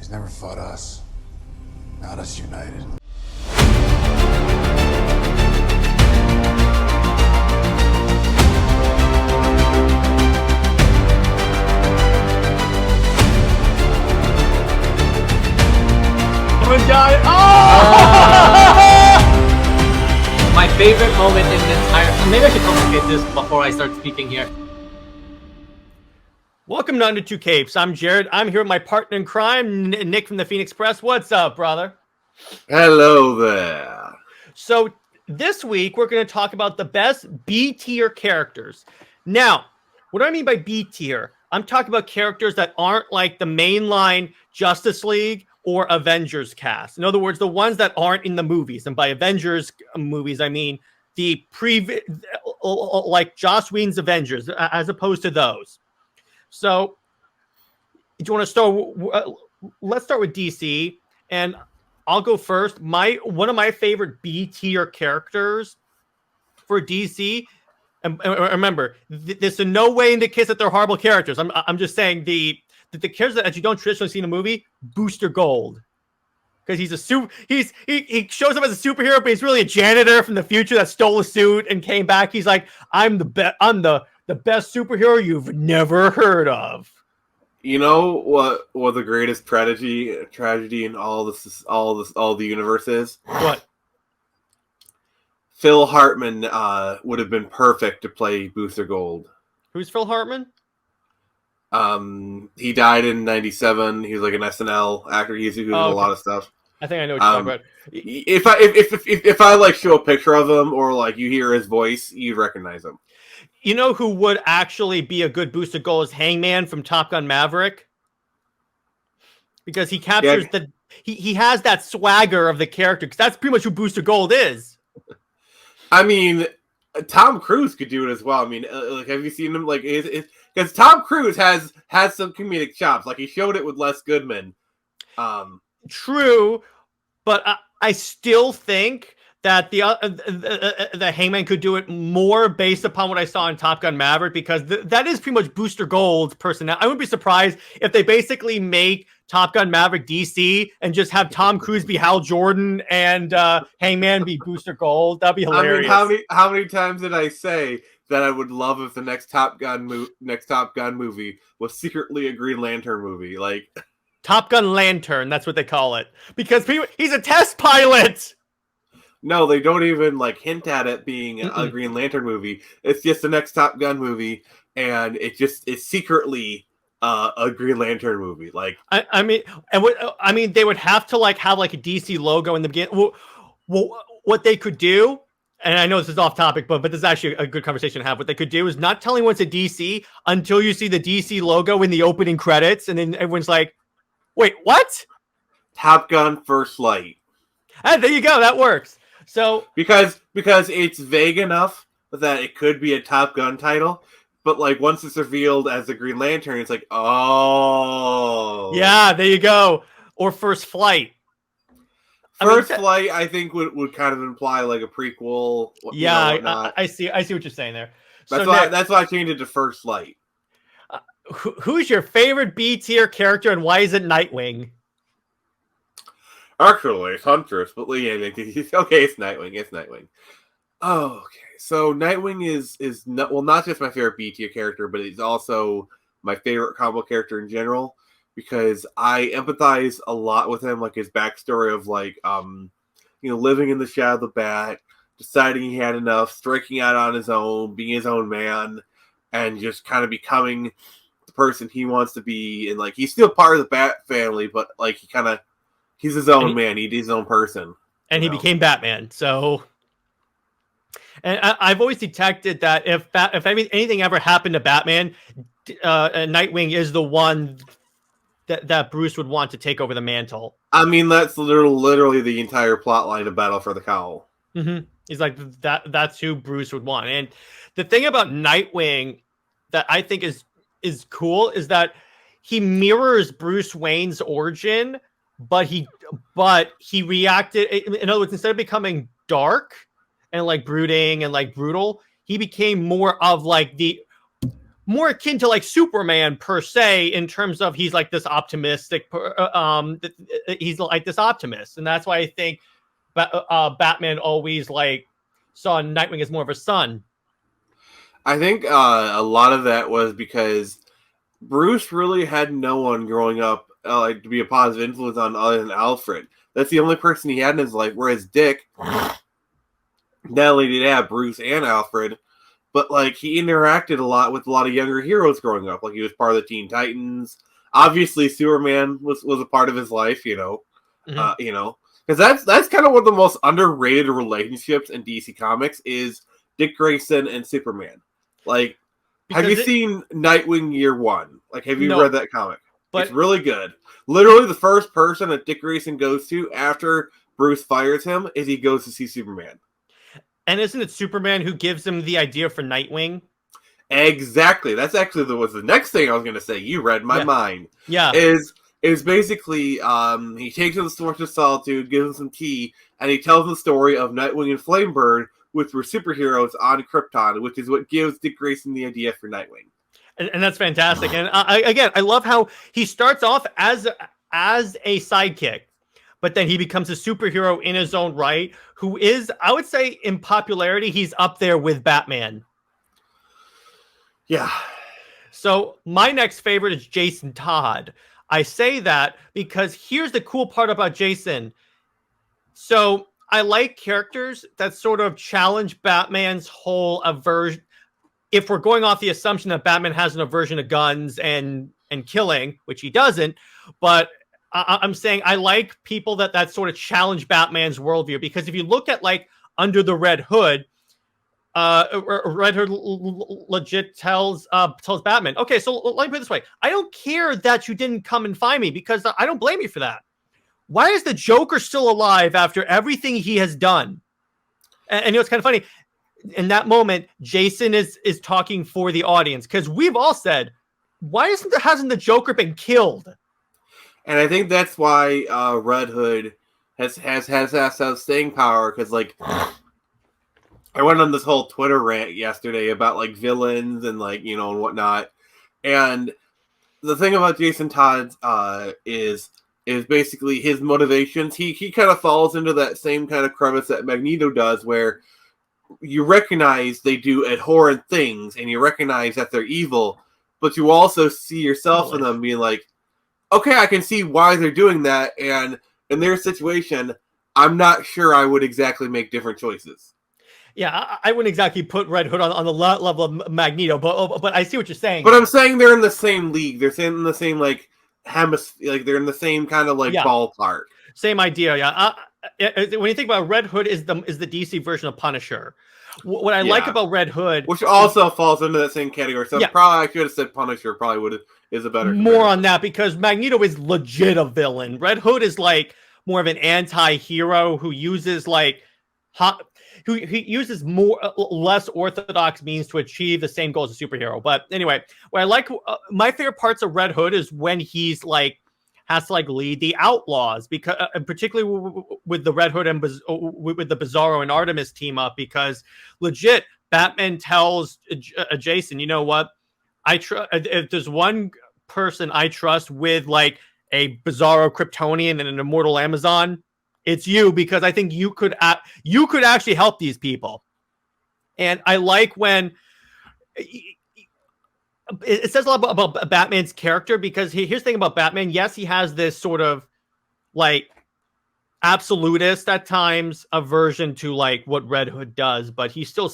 He's never fought us. Not us united. My favorite moment in the entire... Maybe I should complicate this before I start speaking here. Welcome to Under Two Capes. I'm Jared. I'm here with my partner in crime, Nick from the Phoenix Press. What's up, brother? Hello there. So this week, we're going to talk about the best B-tier characters. Now, what do I mean by B-tier? I'm talking about characters that aren't like the mainline Justice League or Avengers cast. In other words, the ones that aren't in the movies. And by Avengers movies, I mean the like Joss Whedon's Avengers, as opposed to those. So, do you want to start? Let's start with DC, and I'll go first. One of my favorite B-tier characters for DC, and remember, this in no way indicates that they're horrible characters. I'm just saying the characters that you don't traditionally see in a movie, Booster Gold, because he shows up as a superhero, but he's really a janitor from the future that stole a suit and came back. He's like, I'm the best superhero you've never heard of. You know what the greatest tragedy in all the universe is? What? Phil Hartman would have been perfect to play Booster Gold. Who's Phil Hartman? He died in '97. He was like an SNL actor. He was in a lot of stuff. I think I know what you're talking about. If I like show a picture of him or like you hear his voice, you'd recognize him. You know who would actually be a good Booster Gold is Hangman from Top Gun Maverick, because he captures he has that swagger of the character, because that's pretty much who Booster Gold is. I mean, Tom Cruise could do it as well. I mean, like, have you seen him? Like, because Tom Cruise has some comedic chops. Like, he showed it with Les Goodman. True, but I still think that the Hangman could do it more based upon what I saw in Top Gun Maverick, because that is pretty much Booster Gold's personality. I wouldn't be surprised if they basically make Top Gun Maverick DC and just have Tom Cruise be Hal Jordan and Hangman be Booster Gold. That'd be hilarious. I mean, how many times did I say that I would love if the next Top Gun movie was secretly a Green Lantern movie? Like Top Gun Lantern, that's what they call it, because he's a test pilot. No, they don't even like hint at it being a Green Lantern movie. It's just the next Top Gun movie, and it's secretly a Green Lantern movie. Like I mean, they would have to like have like a DC logo in the beginning. What they could do, and I know this is off topic, but this is actually a good conversation to have. What they could do is not tell anyone it's a DC until you see the DC logo in the opening credits, and then everyone's like, "Wait, what?" Top Gun First Light. And there you go. That works. So because it's vague enough that it could be a Top Gun title, but like once it's revealed as the Green Lantern, it's like, oh yeah, there you go. Or First Flight. Flight, I think would kind of imply like a prequel. Yeah, I see what you're saying there. That's why I changed it to First Light. Who's your favorite B-tier character, and why is it Nightwing? Actually, it's Huntress, but okay, it's Nightwing. Oh, okay. So Nightwing is not just my favorite B-tier character, but he's also my favorite comic book character in general, because I empathize a lot with him, like his backstory of like living in the shadow of the bat, deciding he had enough, striking out on his own, being his own man, and just kind of becoming the person he wants to be. And like he's still part of the Bat family, but like he's his own man. He's his own person. And he became Batman. So, and I've always detected that if anything ever happened to Batman, Nightwing is the one that Bruce would want to take over the mantle. I mean, that's literally the entire plot line of Battle for the Cowl. Mm-hmm. He's like, that's who Bruce would want. And the thing about Nightwing that I think is cool is that he mirrors Bruce Wayne's origin, but he reacted. In other words, instead of becoming dark and like brooding and like brutal, he became more of like more akin to like Superman per se, in terms of he's like this optimistic, he's like this optimist, and that's why I think Batman always like saw Nightwing as more of a son. I think a lot of that was because Bruce really had no one growing up like to be a positive influence on other than Alfred. That's the only person he had in his life. Whereas Dick, not only did he have Bruce and Alfred, but like he interacted a lot with a lot of younger heroes growing up. Like he was part of the Teen Titans. Obviously, Superman was a part of his life. You know, because that's kind of one of the most underrated relationships in DC Comics is Dick Grayson and Superman. Like, have you seen Nightwing Year One? Like, have you read that comic? But it's really good. Literally, the first person that Dick Grayson goes to after Bruce fires him is he goes to see Superman. And isn't it Superman who gives him the idea for Nightwing? Exactly. That's actually was the next thing I was going to say. You read my mind. Yeah. Is basically he takes him to the Source of Solitude, gives him some tea, and he tells the story of Nightwing and Flamebird, which were superheroes on Krypton, which is what gives Dick Grayson the idea for Nightwing. And that's fantastic. And I love how he starts off as a sidekick, but then he becomes a superhero in his own right, who is, I would say, in popularity, he's up there with Batman. Yeah. So my next favorite is Jason Todd. I say that because here's the cool part about Jason. So I like characters that sort of challenge Batman's whole aversion. If we're going off the assumption that Batman has an aversion to guns and killing, which he doesn't, but I'm saying I like people that sort of challenge Batman's worldview, because if you look at like Under the Red Hood, Red Hood legit tells Batman, okay, so let me put it this way. I don't care that you didn't come and find me, because I don't blame you for that. Why is the Joker still alive after everything he has done? And you know, it's kind of funny. In that moment, Jason is talking for the audience, because we've all said, why hasn't the Joker been killed? And I think that's why Red Hood has staying power, because like I went on this whole Twitter rant yesterday about like villains and like, you know, and whatnot. And the thing about Jason Todd is basically his motivations. He kind of falls into that same kind of crevice that Magneto does, where you recognize they do abhorrent things and you recognize that they're evil, but you also see yourself in them being like, okay, I can see why they're doing that, and in their situation, I'm not sure I would exactly make different choices. Yeah, I wouldn't exactly put Red Hood on the level of Magneto, but I see what you're saying. But I'm saying they're in the same league. They're in the same like hemisphere. Like they're in the same kind of like ballpark. Same idea. Yeah. When you think about Red Hood, is the DC version of Punisher. What I like about Red Hood, which also falls into that same category. So probably I should have said Punisher. Probably is a better more on that, because Magneto is legit a villain. Red Hood is like more of an anti-hero who uses like who uses less orthodox means to achieve the same goal as a superhero. But anyway, what I like, my favorite parts of Red Hood is when he's like has to like lead the Outlaws, because particularly with the Red Hood and with the Bizarro and Artemis team up, because legit Batman tells Jason, you know what, if there's one person I trust with like a Bizarro Kryptonian and an immortal Amazon, it's you, because I think you could actually help these people. And I like when it says a lot about Batman's character, because here's the thing about Batman. Yes, he has this sort of like absolutist at times aversion to like what Red Hood does, but he still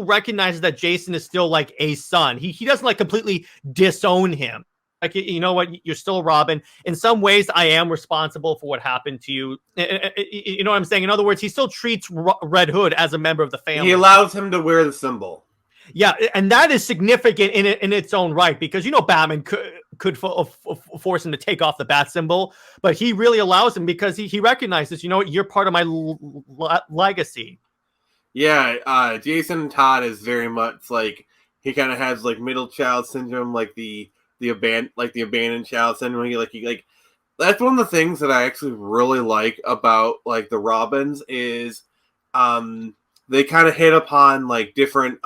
recognizes that Jason is still like a son. He doesn't like completely disown him. Like, you know what, you're still Robin. In some ways, I am responsible for what happened to you. You know what I'm saying? In other words, he still treats Red Hood as a member of the family. He allows him to wear the symbol. Yeah, and that is significant in its own right, because, you know, Batman could force him to take off the bat symbol, but he really allows him because he recognizes, you know what, you're part of my legacy. Yeah, Jason Todd is very much like, he kind of has like middle child syndrome, like the abandoned child syndrome. He that's one of the things that I actually really like about like the Robins is they kind of hit upon like different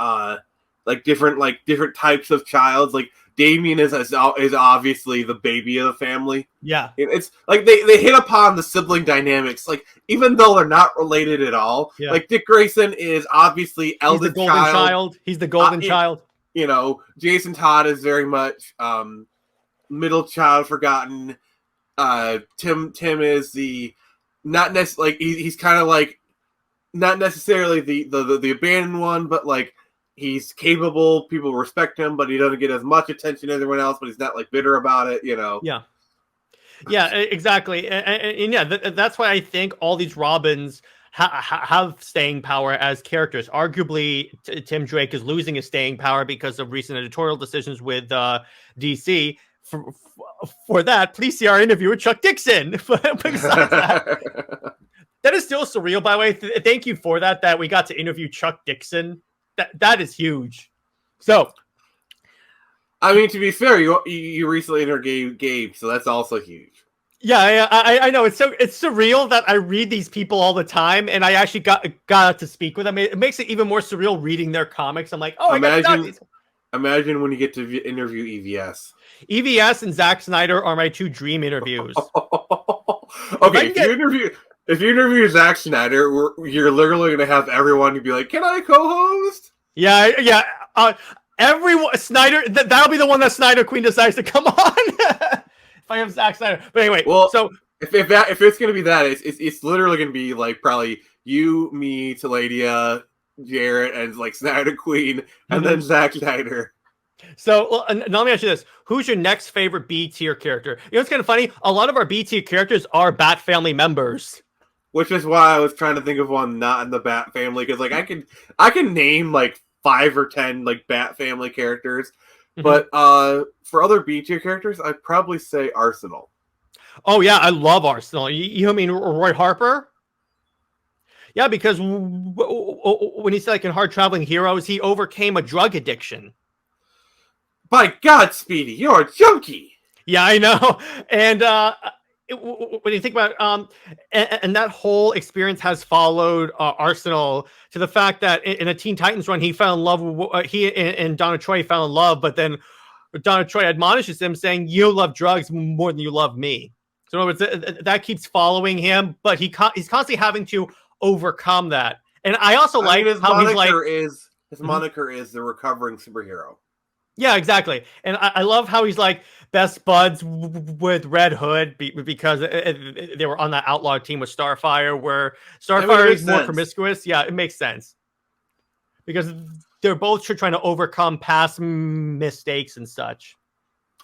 different types of childs. Like Damien is obviously the baby of the family. Yeah, it's like they hit upon the sibling dynamics, like even though they're not related at all. Yeah. Like Dick Grayson is obviously eldest child. He's the golden child. You know, Jason Todd is very much middle child, forgotten. Tim is the not necessarily like he's kind of like not necessarily the abandoned one, but like he's capable. People respect him, but he doesn't get as much attention as everyone else. But he's not like bitter about it, you know. Yeah, exactly. And yeah, that's why I think all these Robins have staying power as characters. Arguably, Tim Drake is losing his staying power because of recent editorial decisions with DC. For that, please see our interview with Chuck Dixon. Besides that is still surreal, by the way. Thank you for that we got to interview Chuck Dixon. That is huge. So, I mean, to be fair, you recently interviewed Gabe, so that's also huge. Yeah, I know. It's surreal that I read these people all the time, and I actually got to speak with them. It makes it even more surreal reading their comics. I'm like, oh, imagine when you get to interview EVS. EVS and Zack Snyder are my two dream interviews. Okay, if you interview Zack Snyder, you're literally going to have everyone be like, "Can I co-host?" Yeah. Everyone, Snyder. That'll be the one that Snyder Queen decides to come on. If I have Zack Snyder, but anyway. Well, so if it's going to be that, it's literally going to be like probably you, me, Taladia, Jarrett, and like Snyder Queen, and then Zack Snyder. So now let me ask you this: who's your next favorite B tier character? You know, it's kind of funny. A lot of our B tier characters are Bat family members. Which is why I was trying to think of one not in the Bat family, because like I can name like 5 or 10 like Bat family characters, but for other B tier characters, I'd probably say Arsenal. Oh yeah, I love Arsenal. You mean Roy Harper? Yeah, because when he's like in Hard Traveling Heroes, he overcame a drug addiction. By God, Speedy, you're a junkie. Yeah, I know. And when you think about and that whole experience has followed Arsenal to the fact that in a Teen Titans run, he fell in love. He and Donna Troy fell in love, but then Donna Troy admonishes him, saying, "You love drugs more than you love me." So in other words, that keeps following him, but he's constantly having to overcome that. And I also like his how moniker his moniker is the recovering superhero. Yeah, exactly. And I love how he's like best buds with Red Hood because they were on that outlaw team with Starfire, where Starfire is more promiscuous. Yeah, it makes sense. Because they're both trying to overcome past mistakes and such.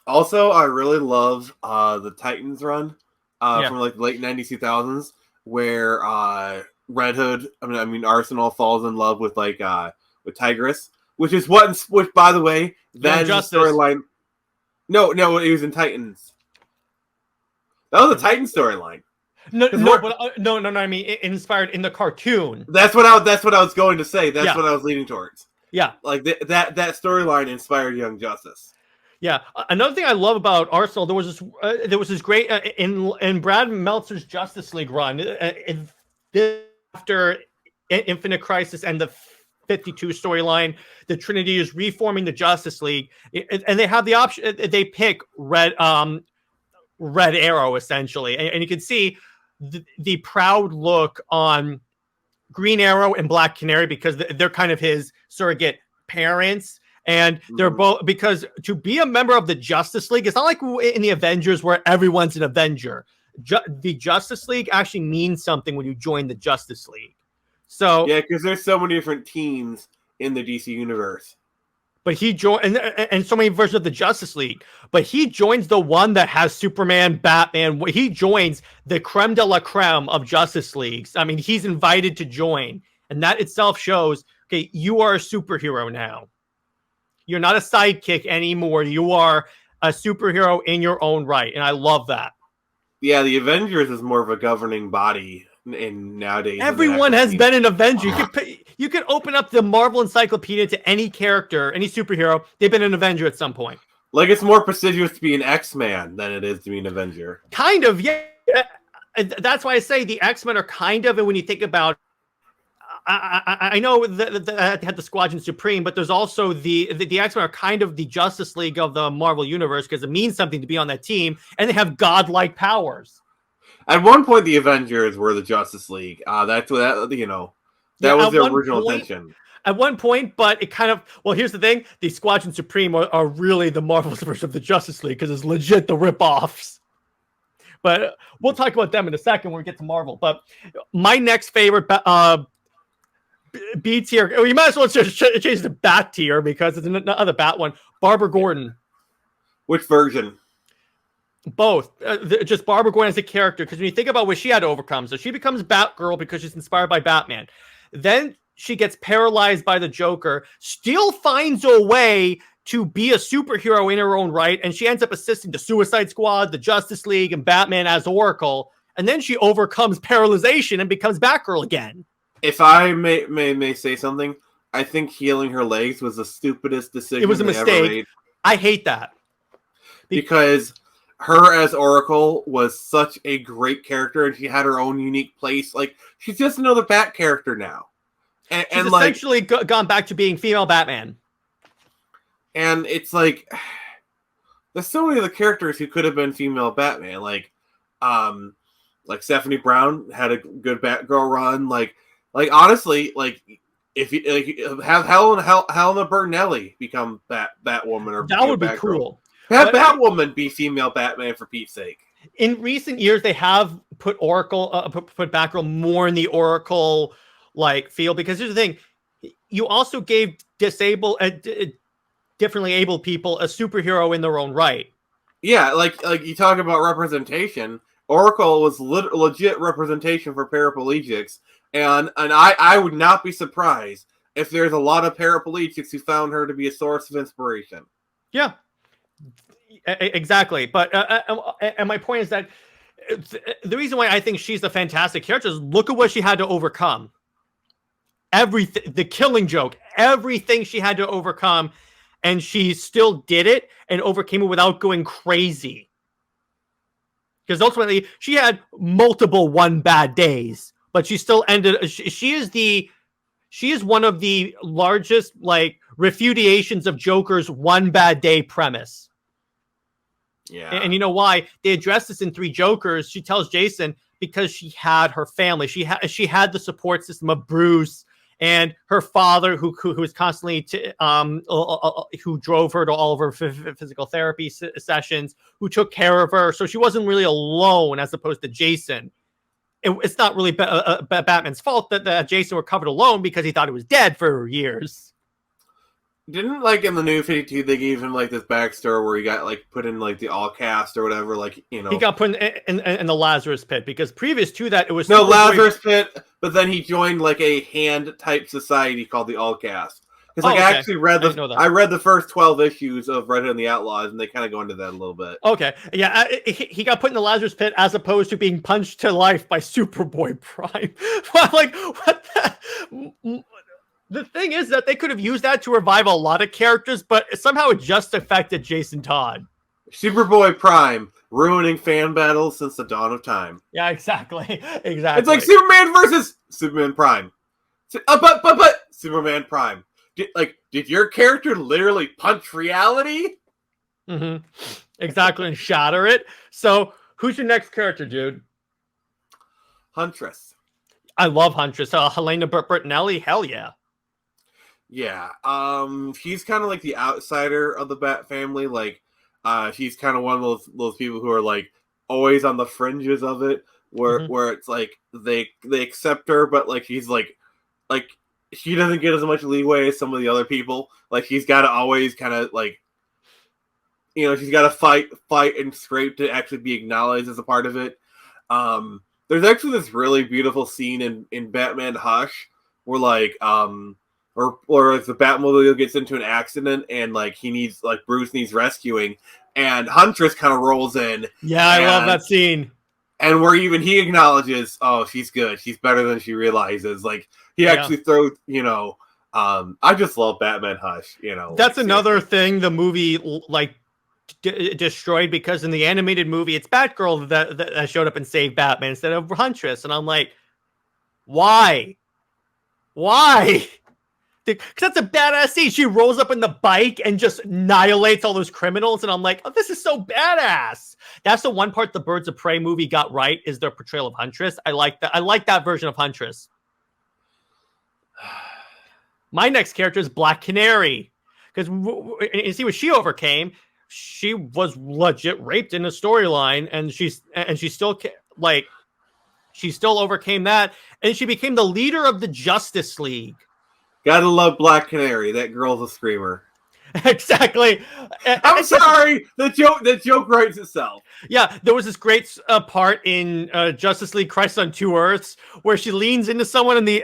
Also, I really love the Titans run from like the late 90s, 2000s, where Red Hood, I mean Arsenal falls in love with like with Tigress. Which by the way, that is a storyline. No, it was in Titans. That was a Titan storyline. No. I mean, inspired in the cartoon. That's what I was going to say. That's what I was leaning towards. Yeah, like that storyline inspired Young Justice. Yeah, another thing I love about Arsenal, there was this great in Brad Meltzer's Justice League run after Infinite Crisis and the 52 storyline, the Trinity is reforming the Justice League, and they have the option. They pick Red Arrow essentially, and you can see the proud look on Green Arrow and Black Canary because they're kind of his surrogate parents, and they're both because to be a member of the Justice League, it's not like in the Avengers where everyone's an Avenger. The Justice League actually means something when you join the Justice League. So yeah, because there's so many different teams in the DC universe. But he joined, and so many versions of the Justice League. But he joins the one that has Superman, Batman. He joins the creme de la creme of Justice Leagues. I mean, he's invited to join, and that itself shows, okay, you are a superhero now. You're not a sidekick anymore. You are a superhero in your own right, and I love that. Yeah, the Avengers is more of a governing body. And nowadays, everyone has been an Avenger. You could open up the Marvel Encyclopedia to any character, any superhero. They've been an Avenger at some point. Like it's more prestigious to be an X-Man than it is to be an Avenger. Kind of, yeah. That's why I say the X-Men are kind of, and when you think about I know that they had the Squadron Supreme, but there's also the X-Men are kind of the Justice League of the Marvel Universe because it means something to be on that team, and they have godlike powers. At one point, the Avengers were the Justice League. That's what that was the original intention. At one point, but it kind of, well, here's the thing. The Squadron Supreme are really the Marvel's version of the Justice League because it's legit the rip-offs. But we'll talk about them in a second when we get to Marvel. But my next favorite B tier, you might as well just change to Bat tier because it's another Bat one. Barbara Gordon. Which version? Both. Just Barbara Gordon as a character, because when you think about what she had to overcome, so she becomes Batgirl because she's inspired by Batman. Then she gets paralyzed by the Joker, still finds a way to be a superhero in her own right, and she ends up assisting the Suicide Squad, the Justice League, and Batman as Oracle, and then she overcomes paralyzation and becomes Batgirl again. If I may say something, I think healing her legs was the stupidest decision. It was a mistake. I hate that. Because her as Oracle was such a great character, and she had her own unique place. Like, she's just another Bat character now. She's essentially gone back to being female Batman. And it's like, there's so many of the characters who could have been female Batman. Like Stephanie Brown had a good Batgirl run. Like honestly, like if you have Helena Bernelli become Batwoman, or that would be Batgirl. Cool. Have Batwoman be female Batman for Pete's sake. In recent years, they have put Oracle, put Batgirl more in the Oracle like field, because here's the thing: you also gave differently abled people a superhero in their own right. Yeah, like you talk about representation. Oracle was legit representation for paraplegics, and I would not be surprised if there's a lot of paraplegics who found her to be a source of inspiration. Yeah, exactly. But and my point is that the reason why I think she's a fantastic character is look at what she had to overcome. Everything, the Killing Joke, everything she had to overcome, and she still did it and overcame it without going crazy. Because ultimately, she had multiple one bad days, but she still ended. She is one of the largest like refudiations of Joker's one bad day premise. Yeah, and you know why they address this in Three Jokers? She tells Jason because she had her family. She had the support system of Bruce and her father, who was constantly who drove her to all of her physical therapy sessions, who took care of her, so she wasn't really alone as opposed to Jason. It's not really Batman's fault that Jason recovered alone because he thought he was dead for years. Didn't, like, in the New 52, they gave him, like, this backstory where he got, like, put in, like, the all cast or whatever, like, you know. He got put in the Lazarus Pit, because previous to that, it was... No, Lazarus Pit, but then he joined, like, a hand-type society called the All Cast. Because, like, I actually read I read the first 12 issues of Red Hood and the Outlaws, and they kind of go into that a little bit. Okay, yeah, he got put in the Lazarus Pit as opposed to being punched to life by Superboy Prime. Like, what the... The thing is that they could have used that to revive a lot of characters, but somehow it just affected Jason Todd. Superboy Prime, ruining fan battles since the dawn of time. Yeah, exactly. It's like Superman versus Superman Prime. But Superman Prime. Did your character literally punch reality? Mm-hmm. Exactly, and shatter it. So, who's your next character, dude? Huntress. I love Huntress. Helena Bertinelli, hell yeah. Yeah, she's kind of like the outsider of the Bat family. Like, she's kind of one of those people who are like always on the fringes of it, where it's like they accept her, but like she's like she doesn't get as much leeway as some of the other people. Like, she's got to always kind of like, you know, she's got to fight and scrape to actually be acknowledged as a part of it. There's actually this really beautiful scene in Batman Hush where like or if the Batmobile gets into an accident and like Bruce needs rescuing, and Huntress kind of rolls in. Yeah, I love that scene. And where even he acknowledges, oh, she's good. She's better than she realizes. Like, he actually throws, you know, I just love Batman Hush, you know. That's another thing the movie like destroyed, because in the animated movie, it's Batgirl that showed up and saved Batman instead of Huntress. And I'm like, why? Why? Because that's a badass scene. She rolls up in the bike and just annihilates all those criminals, and I'm like, oh, this is so badass. That's the one part the Birds of Prey movie got right, is their portrayal of Huntress. I like that. I like that version of Huntress. My next character is Black Canary, because you see what she overcame. She was legit raped in the storyline, and she still like she still overcame that, and she became the leader of the Justice League. Gotta love Black Canary. That girl's a screamer. Exactly. I'm sorry. The joke writes itself. Yeah, there was this great part in Justice League: Crisis on Two Earths where she leans into someone in the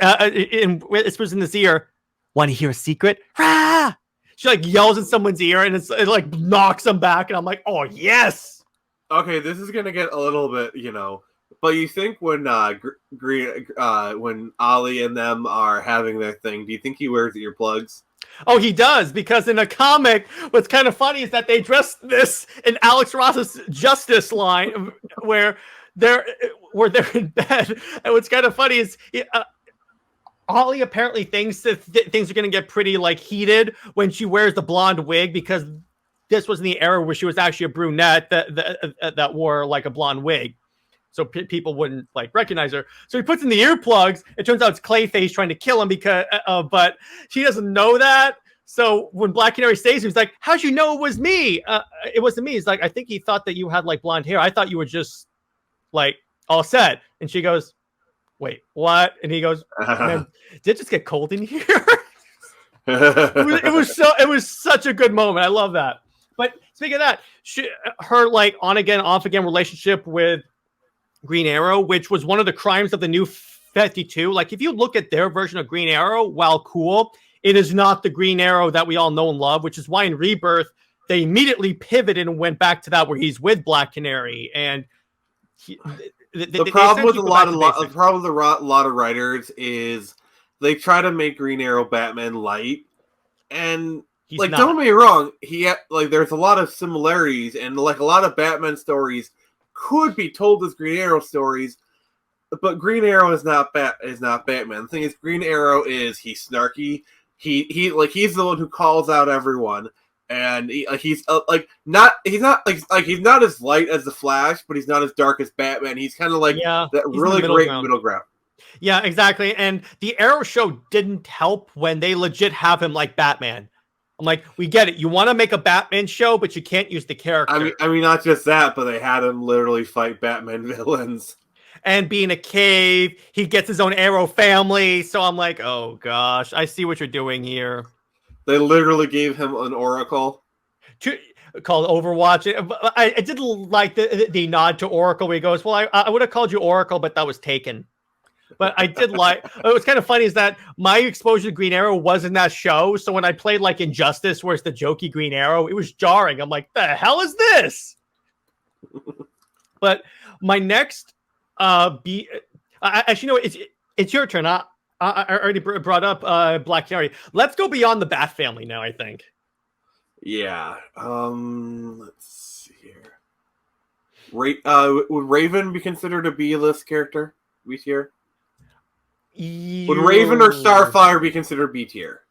whispers in his ear, "Want to hear a secret?" Rah! She like yells in someone's ear, and it like knocks them back, and I'm like, "Oh yes." Okay, this is gonna get a little bit, But you think when when Ollie and them are having their thing, do you think he wears earplugs? Oh, he does, because in a comic, what's kind of funny is that they dressed this in Alex Ross's Justice line, where they're in bed. And what's kind of funny is Ollie apparently thinks that things are going to get pretty like heated when she wears the blonde wig, because this was in the era where she was actually a brunette that wore like a blonde wig. So people wouldn't like recognize her. So he puts in the earplugs. It turns out it's Clayface trying to kill him, because, but she doesn't know that. So when Black Canary saves him, he's like, "How'd you know it was me?" It wasn't me. He's like, "I think he thought that you had like blonde hair. I thought you were just like all set." And she goes, "Wait, what?" And he goes, "Man, did it just get cold in here?" It was such a good moment. I love that. But speaking of that, her like on again, off again relationship with Green Arrow, which was one of the crimes of the New 52. Like, if you look at their version of Green Arrow, while cool, it is not the Green Arrow that we all know and love, which is why in Rebirth they immediately pivoted and went back to that, where he's with Black Canary. And the problem with a lot of writers is they try to make Green Arrow Batman light, and he's like, not. don't get me wrong, there's a lot of similarities, and like a lot of Batman stories could be told as Green Arrow stories, but Green Arrow is not Batman. The thing is, Green Arrow he's snarky. He's the one who calls out everyone, and he's not as light as the Flash, but he's not as dark as Batman. He's kind of like that really great middle ground. Yeah, exactly. And the Arrow show didn't help when they legit have him like Batman. I'm like, we get it. You want to make a Batman show, but you can't use the character. I mean, not just that, but they had him literally fight Batman villains. And be in a cave. He gets his own Arrow family. So I'm like, oh gosh, I see what you're doing here. They literally gave him an Oracle. Called Overwatch. I did like the nod to Oracle where he goes, well, I would have called you Oracle, but that was taken. But I did like, it was kind of funny is that my exposure to Green Arrow was in that show. So when I played like Injustice, where it's the jokey Green Arrow, it was jarring. I'm like, the hell is this? But my next, actually, no, it's your turn. I already brought up Black Canary. Let's go beyond the Bat family now, I think. Yeah. Let's see here. Would Raven be considered a B-list character? B tier? Would Raven or Starfire be considered B tier?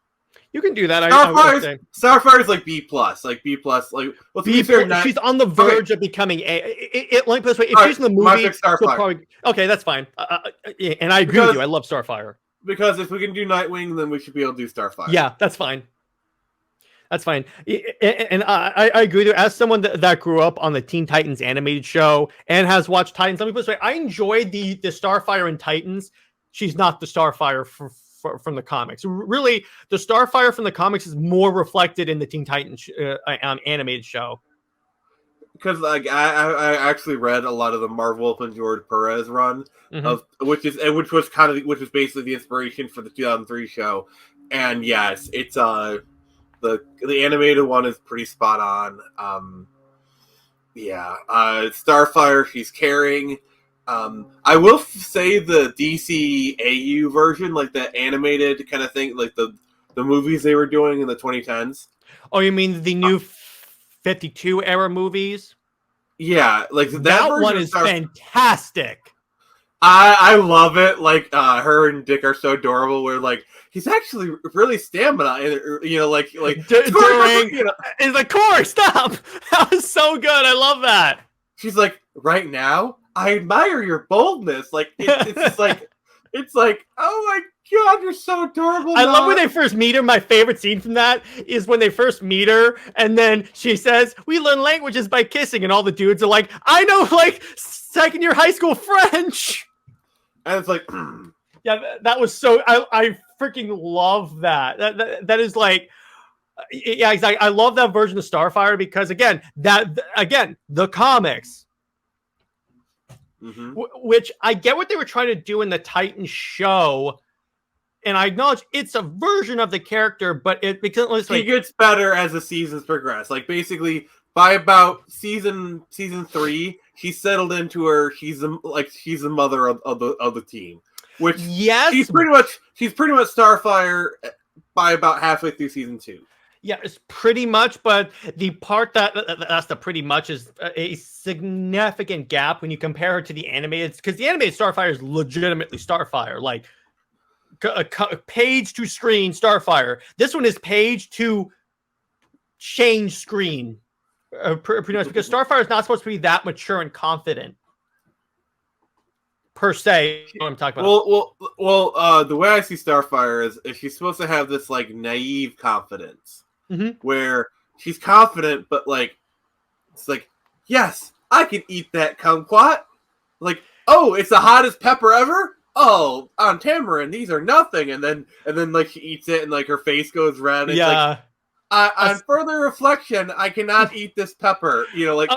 You can do that. Starfire's like B plus, like B plus, like she's on the verge of becoming A. Let me put this way: if she's in the movie, she'll probably okay. That's fine. And I agree with you. I love Starfire. Because if we can do Nightwing, then we should be able to do Starfire. Yeah, that's fine. That's fine. And I agree with you. As someone that grew up on the Teen Titans animated show and has watched Titans, let me put this way: I enjoyed the Starfire in Titans. She's not the Starfire from the comics. Really, the Starfire from the comics is more reflected in the Teen Titans animated show. Because like I actually read a lot of the Marv Wolf and George Perez run of which was basically the inspiration for the 2003 show. And yes, it's the animated one is pretty spot on. Starfire, she's caring. I will say the DC AU version, like the animated kind of thing, like the movies they were doing in the 2010s. Oh, you mean the new 52 era movies? Yeah, like that one is fantastic. I love it. Like her and Dick are so adorable. Where like he's actually really stamina, and like during you know, it's like Corey, stop. That was so good. I love that. she's like, right now, I admire your boldness. Like it's just like it's like, oh my god, you're so adorable. I love when they first meet her. My favorite scene from that is when they first meet her, and then she says, "We learn languages by kissing," and all the dudes are like, "I know like second year high school French." And it's like, Yeah, that was so. I freaking love that. That is like, yeah, exactly. I love that version of Starfire because again, the comics, which I get what they were trying to do in the Titans show, and I acknowledge it's a version of the character, but because he gets better as the seasons progress. Like basically, by about season 3, he settled into her. She's the mother of the team. Which yes, she's pretty much Starfire by about halfway through season 2. Yeah, it's pretty much, but the part that's the pretty much is a significant gap when you compare her to the animated, because the animated Starfire is legitimately Starfire, like page to screen Starfire. This one is page to change screen, pretty much, because Starfire is not supposed to be that mature and confident. Per se, what I'm talking about. Well. The way I see Starfire is she's supposed to have this like naive confidence, where she's confident, but like it's like, yes, I can eat that kumquat. Like, oh, it's the hottest pepper ever. Oh, on tamarind, these are nothing. And then like she eats it, and like her face goes red. And yeah. Like, on further reflection, I cannot eat this pepper. Like.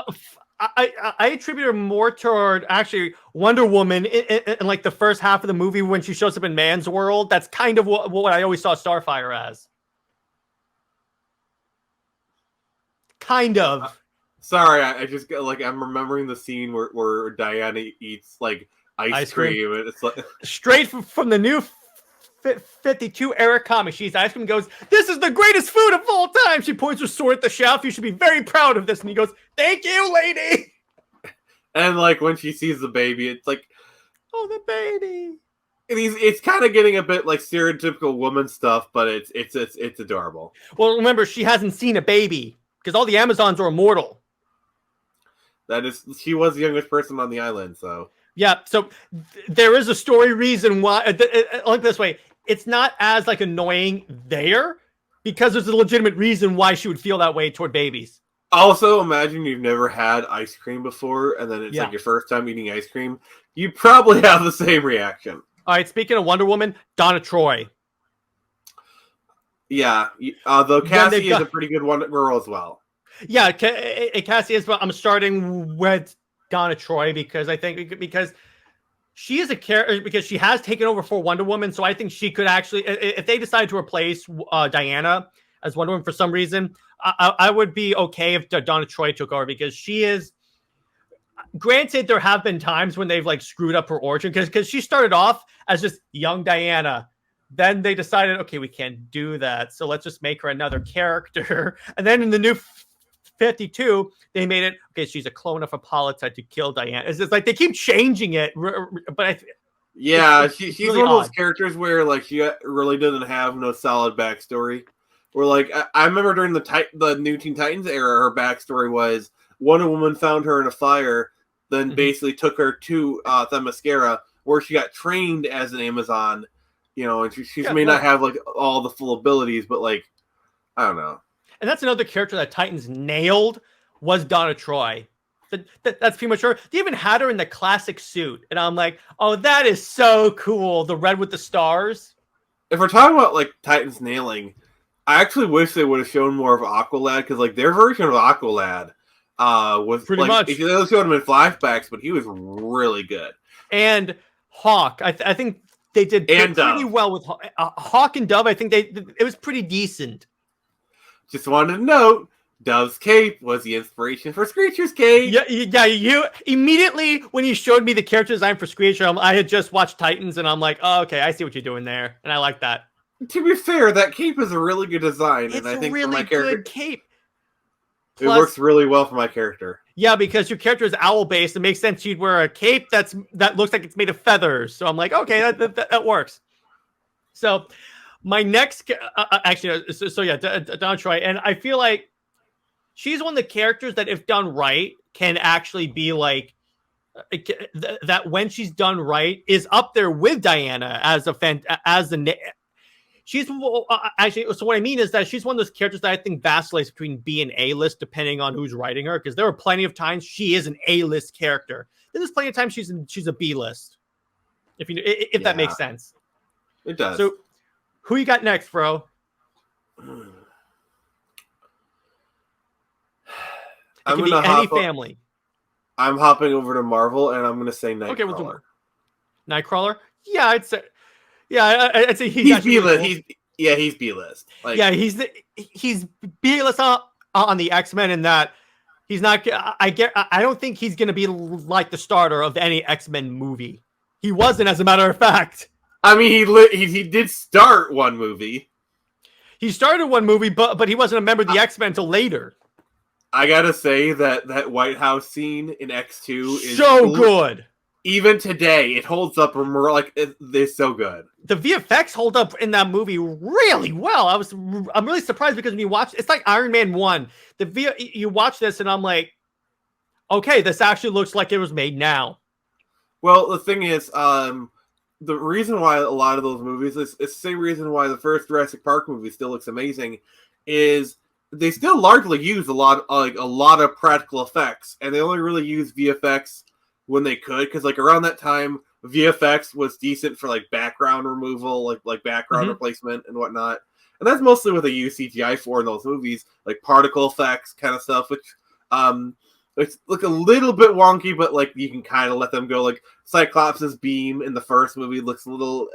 I attribute her more toward actually Wonder Woman in like the first half of the movie when she shows up in Man's World. That's kind of what I always saw Starfire as. Kind of. Sorry, I just got like I'm remembering the scene where Diana eats like ice cream. And it's like straight from the new 52 era comic. She eats ice cream and goes, "This is the greatest food of all time." She points her sword at the shelf. "You should be very proud of this." And he goes, "Thank you, lady." And like when she sees the baby, it's like, oh, the baby. And it's kind of getting a bit like stereotypical woman stuff, but it's adorable. Well, remember, she hasn't seen a baby because all the Amazons are immortal. That is, she was the youngest person on the island, so. Yeah, so there is a story reason why. Like this way, it's not as like annoying there because there's a legitimate reason why she would feel that way toward babies. Also, imagine you've never had ice cream before, and then it's like your first time eating ice cream. You probably have the same reaction. All right, speaking of Wonder Woman, Donna Troy. Yeah, though Cassie is a pretty good Wonder Girl as well. Yeah, Cassie is, but I'm starting with Donna Troy because I think because she is a character, because she has taken over for Wonder Woman, so I think she could actually, if they decide to replace Diana as Wonder Woman for some reason, I would be okay if Donna Troy took over, because she is, granted, there have been times when they've like screwed up her origin, because she started off as just young Diana. Then they decided, okay, we can't do that, so let's just make her another character. And then in the new 52, they made it, okay, she's a clone of Hippolyta to kill Diana. It's just like they keep changing it, but she's really one of those odd characters where like she really doesn't have no solid backstory. Where like I remember during the New Teen Titans era, her backstory was Wonder Woman found her in a fire, then basically took her to Themyscira, where she got trained as an Amazon. And she may not have like all the full abilities, but like I don't know. And that's another character that Titans nailed, was Donna Troy. That's pretty much her. They even had her in the classic suit, and I'm like, oh, that is so cool. The red with the stars. If we're talking about like Titans nailing, I actually wish they would have shown more of Aqualad, because like their version of Aqualad was pretty like, much. They showed him in flashbacks, but he was really good. And Hawk, I think they did pretty well with Hawk and Dove. I think it was pretty decent. Just wanted to note, Dove's cape was the inspiration for Screecher's cape. Yeah. You immediately, when you showed me the character design for Screecher, I had just watched Titans, and I'm like, oh, okay, I see what you're doing there, and I like that. To be fair, that cape is a really good design, It's and I think a really for my character, good cape. Plus, it works really well for my character. Yeah, because your character is owl based, it makes sense you'd wear a cape that looks like it's made of feathers. So I'm like, okay, that works. So my next, Don Troy, and I feel like she's one of the characters that, if done right, can actually be like that. When she's done right, is up there with Diana as she's actually. So what I mean is that she's one of those characters that I think vacillates between B and A list depending on who's writing her. Because there are plenty of times she is an A list character. Then there's plenty of times she's a B list. If that makes sense. It does. So, who you got next, bro? I'm It can be any family. I'm hopping over to Marvel, and I'm going to say Nightcrawler. Okay, Nightcrawler? Yeah, I'd say. Yeah, I'd say he's B-list. He's B-list. Like, yeah, he's B-list on the X-Men in that he's not. I don't think he's going to be like the starter of any X-Men movie. He wasn't, as a matter of fact. I mean, he did start one movie. He started one movie, but he wasn't a member of the X-Men until later. I gotta say that White House scene in X2 is so good. Even today, it holds up. They're so good. The VFX hold up in that movie really well. I'm really surprised because when you watch, it's like Iron Man 1. You watch this and I'm like, okay, this actually looks like it was made now. Well, the thing is, the reason why a lot of those movies, it's the same reason why the first Jurassic Park movie still looks amazing, is they still largely use a lot of practical effects, and they only really use VFX when they could, because like around that time, VFX was decent for like background removal, like background replacement and whatnot, and that's mostly what they use CGI for in those movies, like particle effects kind of stuff, which it's like a little bit wonky, but like you can kind of let them go. Like Cyclops' beam in the first movie looks a little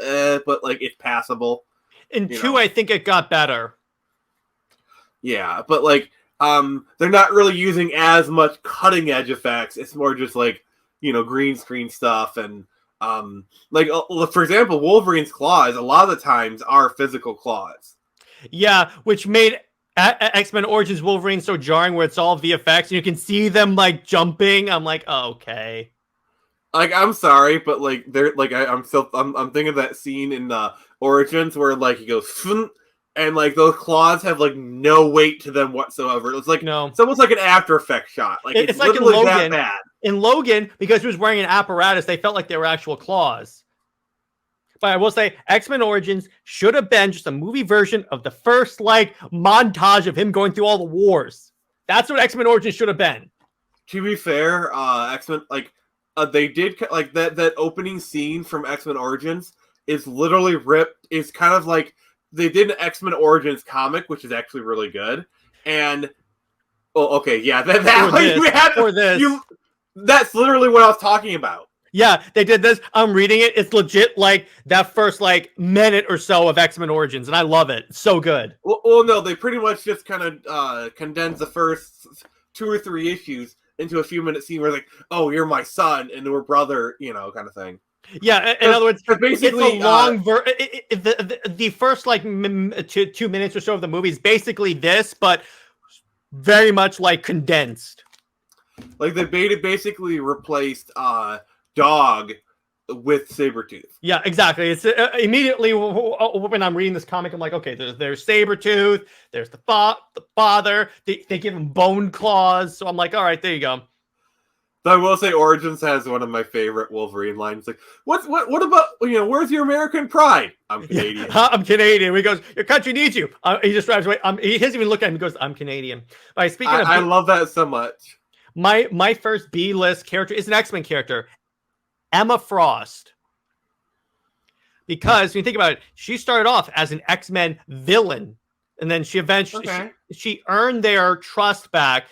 but like it's passable. In 2, I think it got better. Yeah, but like they're not really using as much cutting edge effects. It's more just like, green screen stuff, and for example, Wolverine's claws a lot of the times are physical claws. Yeah, which made X-Men Origins Wolverine so jarring, where it's all VFX and you can see them like jumping. I'm like, oh, okay. Like, I'm sorry, but like they're like I'm thinking of that scene in the Origins where like he goes and like those claws have like no weight to them whatsoever. It's like it's almost like an After Effects shot. Like it's like in Logan. That bad. In Logan, because he was wearing an apparatus, they felt like they were actual claws. But I will say, X-Men Origins should have been just a movie version of the first like montage of him going through all the wars. That's what X-Men Origins should have been. To be fair, X-Men they did like that opening scene from X-Men Origins is literally ripped. Is kind of like they did an X-Men Origins comic, which is actually really good. And that's literally what I was talking about. Yeah, they did this. I'm reading it. It's legit like that first like minute or so of X-Men Origins, and I love it. It's so good. Well, no, they pretty much just kind of condensed the first 2 or 3 issues into a few minutes scene where like, oh, you're my son and we're brother, kind of thing. Yeah, in other words, basically, it's a long the first like 2 minutes or so of the movie is basically this, but very much like condensed. Like they basically replaced Dog with Sabretooth. Yeah, exactly. It's immediately when I'm reading this comic, I'm like, okay, there's Sabretooth, there's the father. They give him bone claws, so I'm like, all right, there you go. So I will say Origins has one of my favorite Wolverine lines. Like, what about, where's your American pride? I'm Canadian. Yeah, I'm Canadian. He goes, your country needs you. He just drives away. He doesn't even look at him. He goes, I'm Canadian. All right, I love that so much. My first B-list character is an X-Men character, Emma Frost. Because when you think about it, she started off as an X-Men villain, and then she eventually she earned their trust back.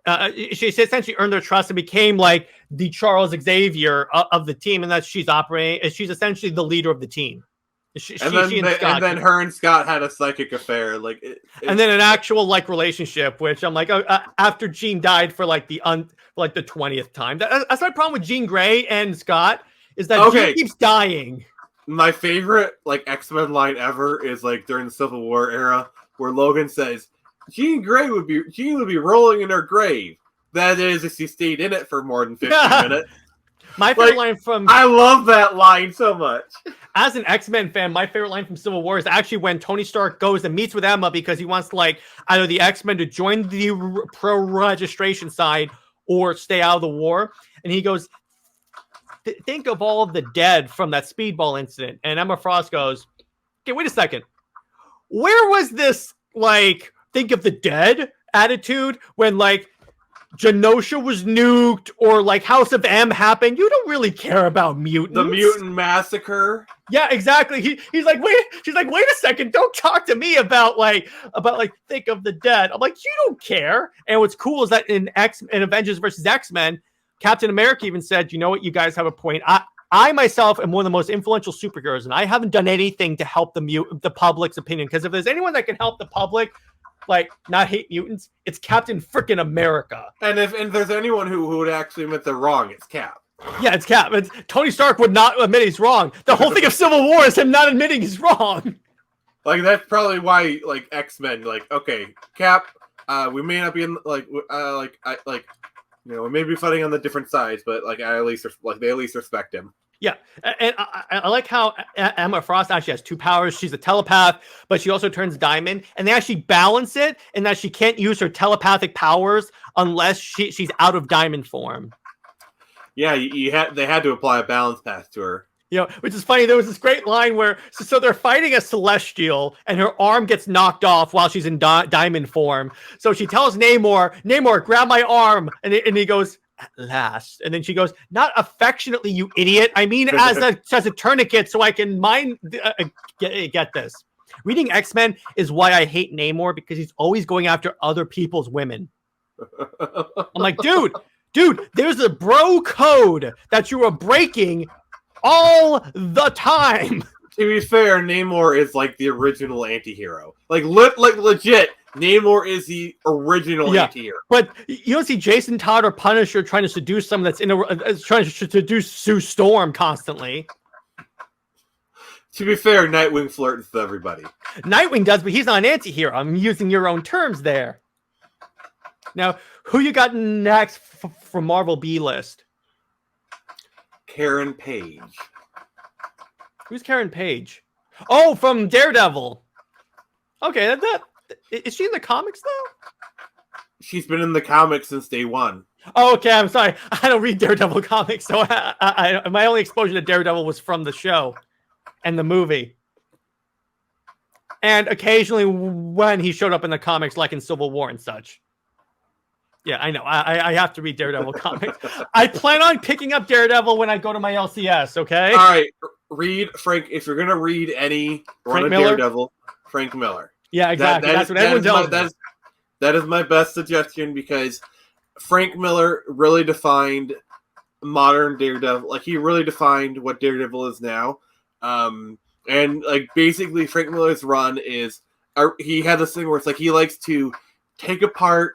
She essentially earned their trust and became like the Charles Xavier of the team, and that she's essentially the leader of the team. And then her and Scott had a psychic affair, and then an actual like relationship, which I'm like, after Jean died for like the 20th time. That's my problem with Jean Grey and Scott, is that Jean keeps dying. My favorite like X-Men line ever is like during the Civil War era, where Logan says, Jean would be rolling in her grave. That is, if you stayed in it for more than 15 minutes. My favorite line from... I love that line so much. As an X-Men fan, my favorite line from Civil War is actually when Tony Stark goes and meets with Emma because he wants, like, either the X-Men to join the pro-registration side or stay out of the war. And he goes, think of all of the dead from that speedball incident. And Emma Frost goes, okay, wait a second. Where was this, like, think of the dead attitude when, like, Genosha was nuked or like House of M happened? You don't really care about mutants. The mutant massacre. Yeah, exactly. He's like, wait. She's like, wait a second. Don't talk to me about think of the dead. I'm like, you don't care. And what's cool is that in Avengers versus X-Men, Captain America even said, you know what, you guys have a point. I myself am one of the most influential superheroes, and I haven't done anything to help the public's opinion. Because if there's anyone that can help the public, like, not hate mutants, it's Captain frickin' America. And if there's anyone who would actually admit they're wrong, it's Cap. Yeah, it's Cap. Tony Stark would not admit he's wrong. The whole thing of Civil War is him not admitting he's wrong. Like, that's probably why, like, X-Men, like, okay, Cap, we may not be in, we may be fighting on the different sides, but, like, they at least respect him. Yeah, and I like how Emma Frost actually has two powers. She's a telepath, but she also turns diamond, and they actually balance it in that she can't use her telepathic powers unless she's out of diamond form. Yeah, they had to apply a balance path to her. You know, which is funny. There was this great line where so they're fighting a Celestial, and her arm gets knocked off while she's in diamond form. So she tells Namor, grab my arm, and he goes, at last. And then she goes, not affectionately, you idiot. I mean, as a tourniquet, so I can get this. Reading X-Men is why I hate Namor, because he's always going after other people's women. I'm like, dude, there's a bro code that you are breaking all the time. To be fair, Namor is like the original anti-hero. Like legit, Namor is the original anti-hero. But you don't see Jason Todd or Punisher trying to seduce someone that's trying to seduce Sue Storm constantly. To be fair, Nightwing flirts with everybody. Nightwing does, but he's not an anti-hero. I'm using your own terms there. Now, who you got next for Marvel B-list? Karen Page. Who's Karen Page? Oh, from Daredevil. Okay, is she in the comics though? She's been in the comics since day one. Oh, okay, I'm sorry. I don't read Daredevil comics, so my only exposure to Daredevil was from the show and the movie. And occasionally when he showed up in the comics, like in Civil War and such. Yeah, I know. I have to read Daredevil comics. I plan on picking up Daredevil when I go to my LCS, okay? All right. Read Frank. If you're going to read any run of Daredevil, Frank Miller. Yeah, exactly. That's what everyone tells me. That is my best suggestion, because Frank Miller really defined modern Daredevil. Like, he really defined what Daredevil is now. And, like, basically Frank Miller's run is, he had this thing where it's like he likes to take apart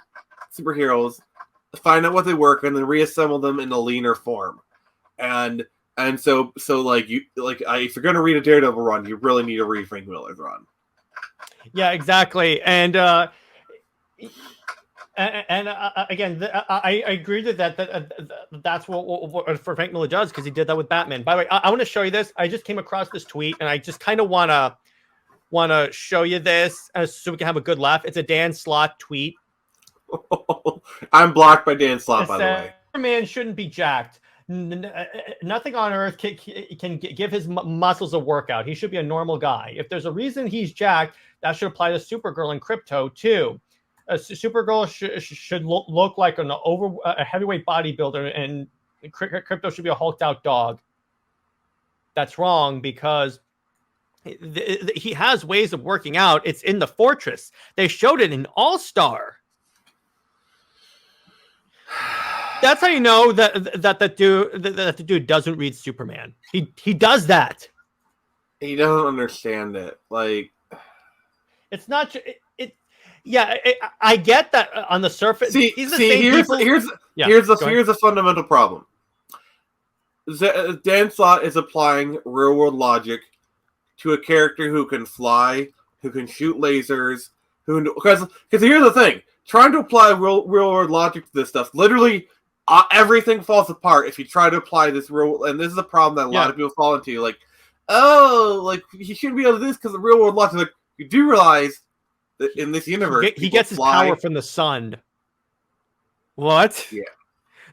superheroes, find out what they work, and then reassemble them in a leaner form. And so like if you're gonna read a Daredevil run, you really need to read Frank Miller's run. Yeah, exactly. And again, I agree that's what Frank Miller does, because he did that with Batman. By the way, I want to show you this. I just came across this tweet, and I just kind of want to show you this so we can have a good laugh. It's a Dan Slott tweet. I'm blocked by Dan Slott, by the way. Man shouldn't be jacked. Nothing on earth can give his muscles a workout. He should be a normal guy. If there's a reason he's jacked, that should apply to Supergirl and Crypto too. Supergirl should look like a heavyweight bodybuilder, and Crypto should be a hulked out dog. That's wrong, because he has ways of working out. It's in the Fortress. They showed it in All-Star. That's how you know that the dude doesn't read Superman. He does that. He doesn't understand it. Like, it's not. I get that on the surface. Here's a fundamental problem. Dan Slott is applying real world logic to a character who can fly, who can shoot lasers, Who knew? Because here's the thing: trying to apply real world logic to this stuff, literally everything falls apart if you try to apply this real. And this is a problem that a lot of people fall into. Like, oh, like he shouldn't be able to do this because the real world logic. Like, you do realize that in this universe, he gets his power from the sun. What? Yeah.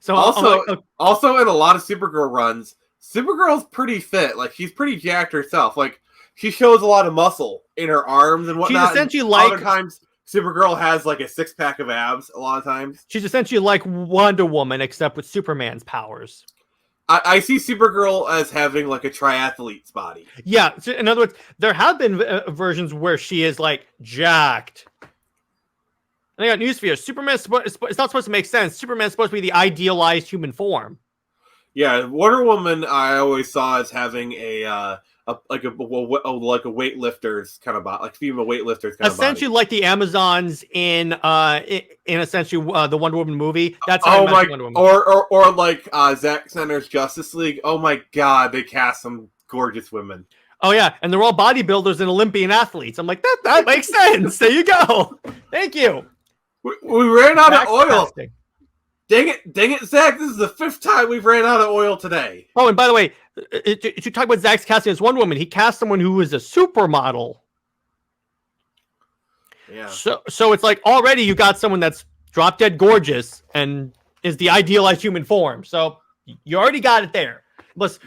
So also in a lot of Supergirl runs, Supergirl's pretty fit. Like she's pretty jacked herself. Like she shows a lot of muscle in her arms and whatnot. She's essentially other times Supergirl has like a 6-pack of abs. A lot of times she's essentially like Wonder Woman, except with Superman's powers. I see Supergirl as having like a triathlete's body. Yeah. So in other words, there have been versions where she is like jacked. And I got news for you. Superman's it's not supposed to make sense. Superman's supposed to be the idealized human form. Yeah, Wonder Woman I always saw as having a weightlifter's kind of body, like female weightlifter's kind essentially of body. Like the Amazons in essentially the Wonder Woman movie. That's Wonder Woman. Or like Zack Snyder's Justice League. Oh my God, they cast some gorgeous women. Oh yeah, and they're all bodybuilders and Olympian athletes. I'm like that makes sense. There you go. Thank you. We ran out of oil. Casting. Dang it, Zach! This is the 5th time we've ran out of oil today. Oh, and by the way, you talk about Zach's casting as Wonder Woman. He cast someone who was a supermodel. Yeah. So it's like already you got someone that's drop dead gorgeous and is the idealized human form. So you already got it there. Plus,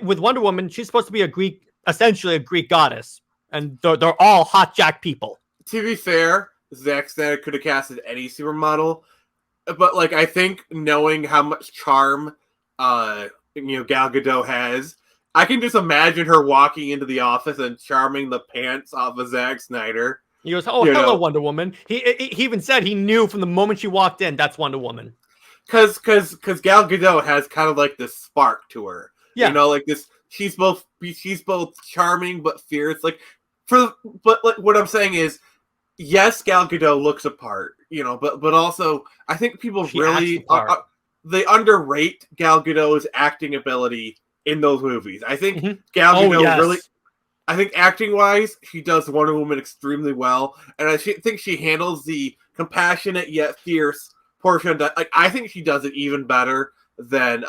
with Wonder Woman, she's supposed to be essentially a Greek goddess, and they're all hot jack people. To be fair, Zack Snyder could have casted any supermodel, but like I think knowing how much charm, Gal Gadot has, I can just imagine her walking into the office and charming the pants off of Zack Snyder. He goes, "Oh, hello, Wonder Woman." He even said he knew from the moment she walked in that's Wonder Woman. Because Gal Gadot has kind of like this spark to her. Yeah, like this. She's both charming but fierce. But what I'm saying is, yes, Gal Gadot looks apart, but also I think people really they underrate Gal Gadot's acting ability in those movies. I think Gal Gadot really, I think acting wise, she does Wonder Woman extremely well, and I think she handles the compassionate yet fierce portion. I think she does it even better than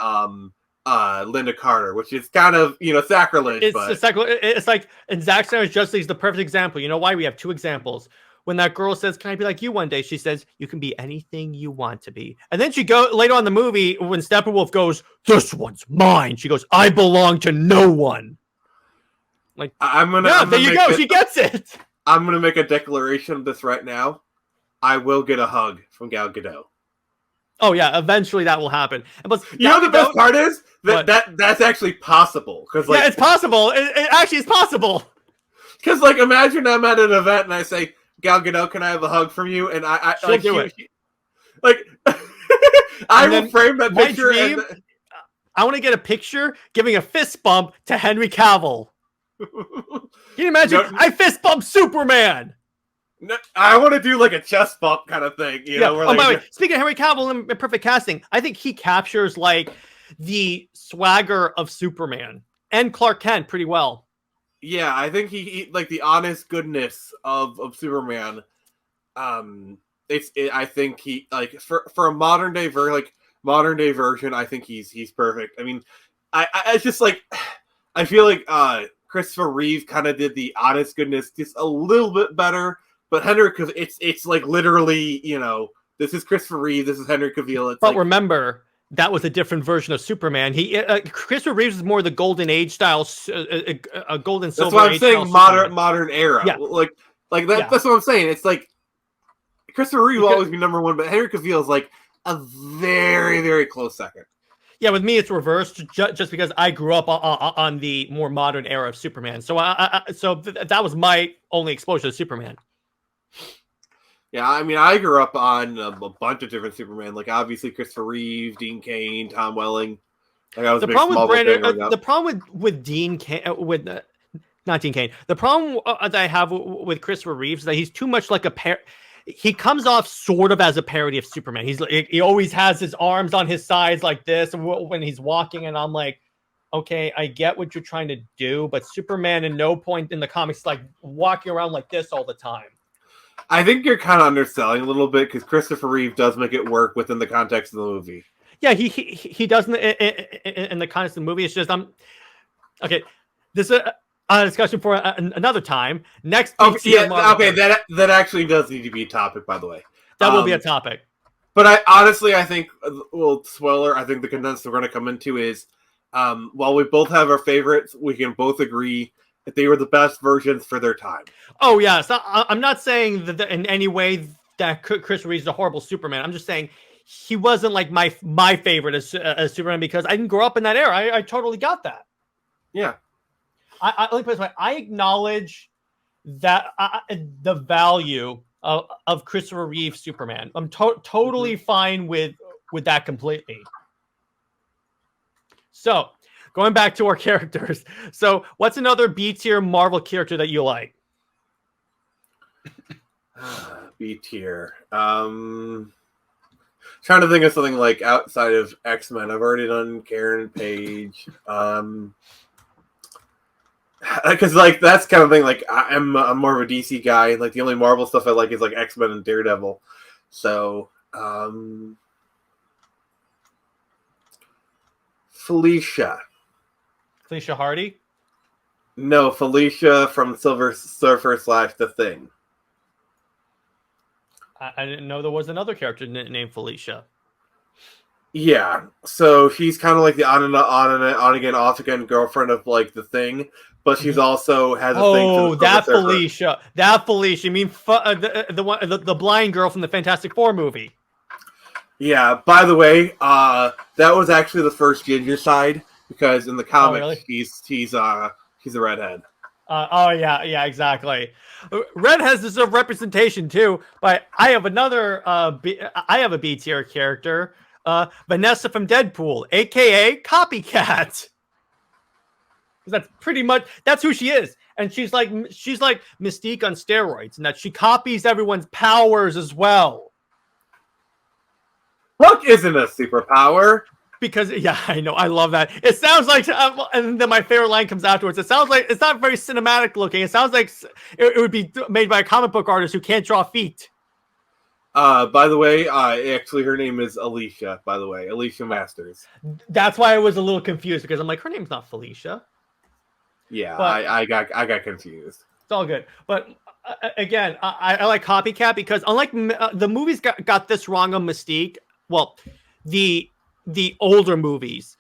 Linda Carter, which is kind of sacrilege. It's like, and Zack Snyder's Justice League is the perfect example. You know why? We have 2 examples. When that girl says, "Can I be like you one day?" She says, "You can be anything you want to be." And then she goes later on in the movie when Steppenwolf goes, "This one's mine." She goes, "I belong to no one." Like there you go. She gets it. I'm gonna make a declaration of this right now. I will get a hug from Gal Gadot. Oh yeah, eventually that will happen. But the best part is that's actually possible because it's possible. It actually is possible. Because imagine I'm at an event and I say, "Gal Gadot, can I have a hug from you?" And She'll do it. I will frame that picture. I want to get a picture giving a fist bump to Henry Cavill. Can you imagine? I fist bump Superman. No, I want to do like a chest bump kind of thing. By the way, speaking of Henry Cavill and perfect casting, I think he captures the swagger of Superman and Clark Kent pretty well. Yeah, I think he like the honest goodness of Superman. I think he for a modern day version. I think he's perfect. I mean, I just I feel like Christopher Reeve kind of did the honest goodness just a little bit better. But Henry, it's like literally, this is Christopher Reeve, this is Henry Cavill. But remember, that was a different version of Superman. Christopher Reeves is more the golden age style, a golden silver. That's what I'm saying. Modern era. Yeah. That's what I'm saying. It's like Christopher Reeve will always be number 1, but Henry Cavill is like a very, very close second. Yeah, with me it's reversed just because I grew up on the more modern era of Superman. So that was my only exposure to Superman. Yeah, I mean, I grew up on a bunch of different Superman, like obviously Christopher Reeve, Dean Cain, Tom Welling. The problem with Dean Cain, not Dean Cain. The problem that I have with Christopher Reeves is that he's too much like he comes off sort of as a parody of Superman. He always has his arms on his sides like this when he's walking, and I'm like, okay, I get what you're trying to do, but Superman at no point in the comics is like walking around like this all the time. I think you're kind of underselling a little bit because Christopher Reeve does make it work within the context of the movie. Yeah, he does in the context of the movie. It's just okay. This is a discussion for another time. Next, that actually does need to be a topic, by the way. That will be a topic. But I think, well, spoiler, I think the consensus we're going to come into is, while we both have our favorites, we can both agree that they were the best versions for their time. Oh, yeah. So I'm not saying that in any way that Chris Reeves is a horrible Superman. I'm just saying he wasn't like my favorite as Superman because I didn't grow up in that era. I totally got that. Yeah. Let me put it this way. I acknowledge that the value of Christopher Reeve Superman. I'm totally fine with that completely. So, going back to our characters. So, what's another B tier Marvel character that you like? B tier. Trying to think of something like outside of X-Men. I've already done Karen Page. Because like that's kind of thing. Like I'm more of a DC guy. Like the only Marvel stuff I like is like X-Men and Daredevil. So Felicia Hardy. No, Felicia from Silver Surfer / The Thing. I didn't know there was another character named Felicia. Yeah, so she's kind of like the on again, off again girlfriend of like the Thing, but she's also has a thing. Oh, that Felicia! That Felicia! You mean the blind girl from the Fantastic Four movie? Yeah. By the way, that was actually the first ginger side because in the comics he's a redhead. Yeah, exactly. Redheads deserve representation too, but I have another. I have a B tier character. Vanessa from Deadpool, aka Copycat. That's pretty much who she is, and she's like Mystique on steroids, and that she copies everyone's powers as well. Luck isn't a superpower. Because yeah, I know, I love that. It sounds like, and then my favorite line comes afterwards. It sounds like it's not very cinematic looking. It sounds like it would be made by a comic book artist who can't draw feet. By the way, actually, her name is Alicia. By the way, Alicia Masters. That's why I was a little confused because I'm like, her name's not Felicia. Yeah, but I got confused. It's all good, but again, I like Copycat because unlike the movies got this wrong on Mystique. Well, the older movies,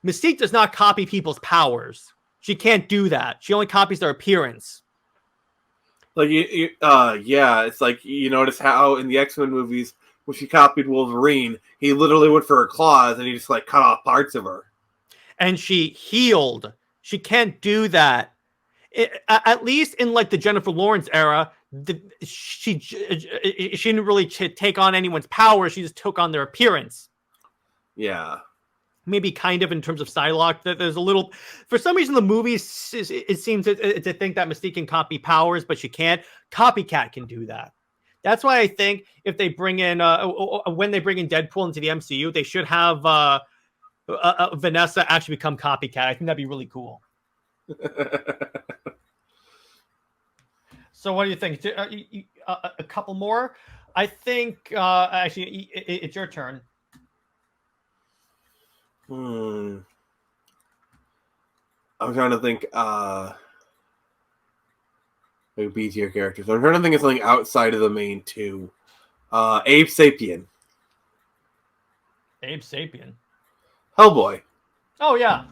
Mystique does not copy people's powers. She can't do that. She only copies their appearance. Like yeah, it's like you notice how in the X-Men movies when she copied Wolverine, he literally went for her claws and he just like cut off parts of her. And she healed. She can't do that. At least in like the Jennifer Lawrence era, she didn't really take on anyone's power. She just took on their appearance. Yeah. Maybe kind of in terms of Psylocke, that there's a little, for some reason, the movies, it seems to think that Mystique can copy powers, but she can't. Copycat can do that. That's why I think if they bring in, when they bring in Deadpool into the MCU, they should have Vanessa actually become Copycat. I think that'd be really cool. So what do you think? A couple more? I think, actually, it's your turn. I'm trying to think like B tier characters. I'm trying to think of something outside of the main two. Abe Sapien. Abe Sapien. Hellboy. Oh yeah.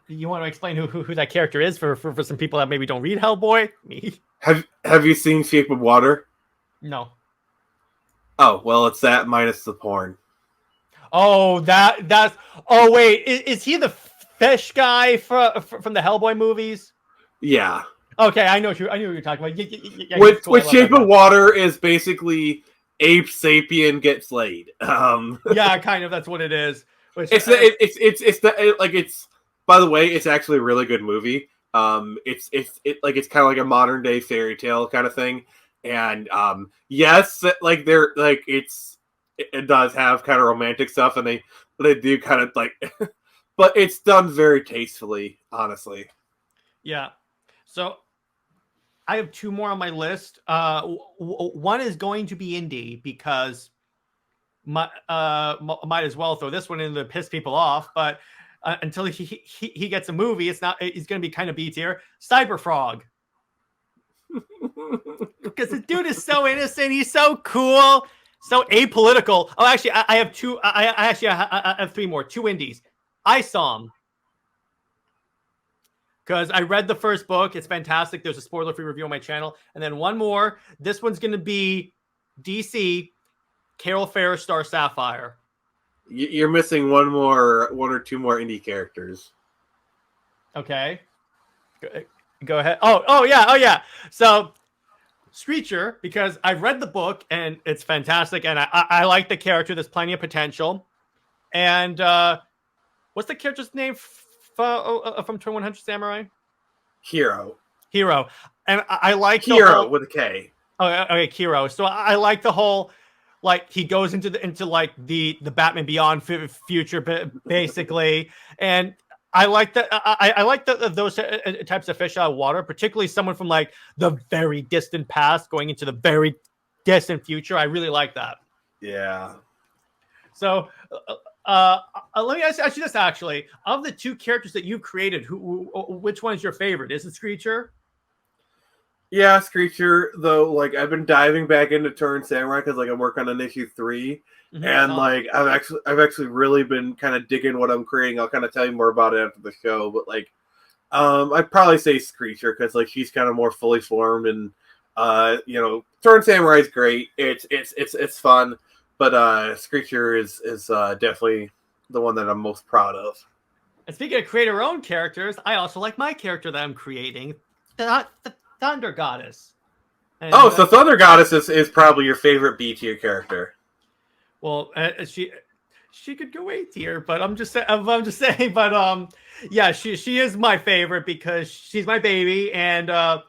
You want to explain who that character is for some people that maybe don't read Hellboy? Me. Have you seen Shape of Water? No. Oh well, it's that minus the porn. Oh, that's. Oh wait, is he the fish guy from the Hellboy movies? Yeah. Okay, I know what you're talking about. Yeah, which Shape of Water is basically Ape Sapien gets laid. Yeah, kind of. That's what it is. Which, it's by the way, it's actually a really good movie. It's kind of like a modern day fairy tale kind of thing, and yes, like they're like it does have kind of romantic stuff, and they do kind of like, but it's done very tastefully, honestly. Yeah. So I have two more on my list. One is going to be indie because might as well throw this one in to piss people off. But until he gets a movie, it's going to be kind of B tier. Cyberfrog. Because the dude is so innocent. He's so cool. So apolitical. Oh, actually, I have two. I have three more. Two indies. I saw him. Because I read the first book. It's fantastic. There's a spoiler-free review on my channel. And then one more. This one's going to be DC, Carol Ferris, Star Sapphire. You're missing one or two more indie characters. Okay. Go ahead. Oh yeah. So, Screecher, because I read the book, and it's fantastic. And I like the character. There's plenty of potential. And what's the character's name? From 2100 Samurai? Hero. And I like Hero with a K. Oh, okay, Hero. So I like the whole, like, he goes into the Batman Beyond future, basically. And I like that. I like those types of fish out of water, particularly someone from like the very distant past going into the very distant future. I really like that. Yeah. So let me ask you this, actually. Of the two characters that you've created, which one is your favorite? Is it Screecher? Yeah, Screecher, though, like, I've been diving back into Turn Samurai because, like, I'm working on issue 3. Mm-hmm. And, like, I've actually really been kind of digging what I'm creating. I'll kind of tell you more about it after the show. But, like, I'd probably say Screecher because, like, she's kind of more fully formed. And, Turn Samurai is great. It's fun. But Screecher is definitely the one that I'm most proud of. And speaking of creator-owned characters, I also like my character that I'm creating, the Thunder Goddess. And, so Thunder Goddess is probably your favorite B tier character. Well, she could go A tier, but I'm just saying. But yeah, she is my favorite because she's my baby, and I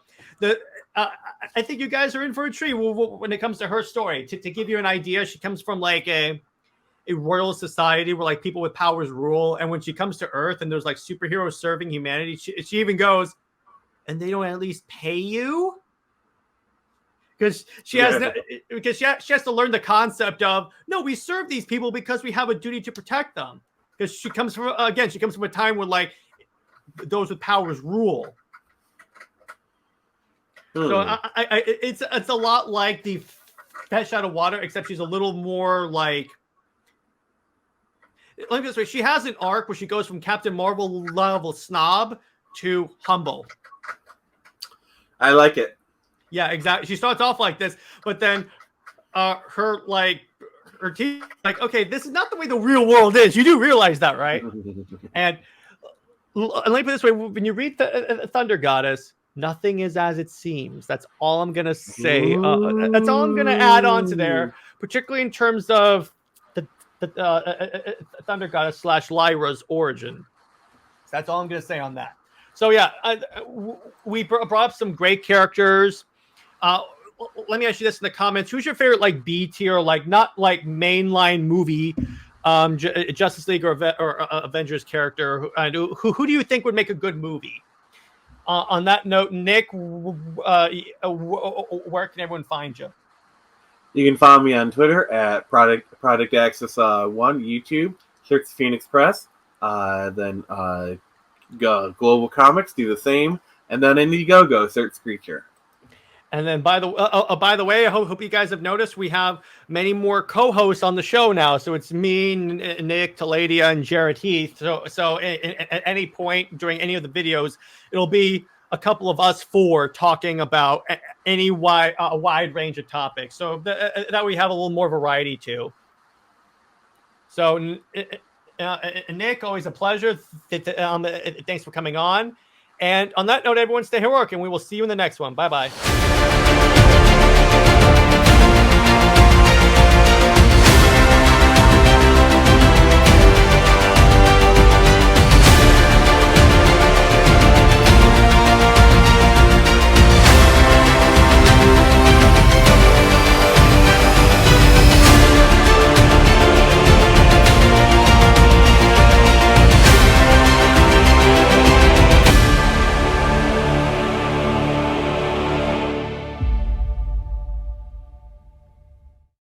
think you guys are in for a treat when it comes to her story. To give you an idea, she comes from like a royal society where like people with powers rule, and when she comes to Earth and there's like superheroes serving humanity, she even goes, and they don't at least pay you, because she has to learn the concept of, no, we serve these people because we have a duty to protect them, because she comes from a time where like those with powers rule. So it's a lot like the Fish Out of Water, except she's a little more like, let me put it this way, she has an arc where she goes from Captain Marvel level snob to humble. I like it. Yeah, exactly. She starts off like this, but then her team, like, okay, this is not the way the real world is. You do realize that, right? And let me put it this way: when you read the Thunder Goddess, nothing is as it seems. That's all I'm gonna say. That's all I'm gonna add on to there, particularly in terms of the Thunder Goddess / Lyra's origin. That's all I'm gonna say on that. So yeah, we brought up some great characters. Let me ask you this in the comments: who's your favorite, like B tier, like not like mainline movie, Justice League or Avengers character? Who do you think would make a good movie? On that note, Nick, where can everyone find you? You can find me on Twitter at Product Access 1, YouTube, search Phoenix Press, then Global Comics, do the same, and then Indiegogo, search Screecher. And then, by the way, I hope you guys have noticed we have many more co-hosts on the show now. So it's me, Nick, Taladia, and Jared Heath. So at any point during any of the videos, it'll be a couple of us four talking about a wide range of topics. So that we have a little more variety too. So Nick, always a pleasure. Thanks for coming on. And on that note, everyone, stay heroic, and we will see you in the next one. Bye-bye.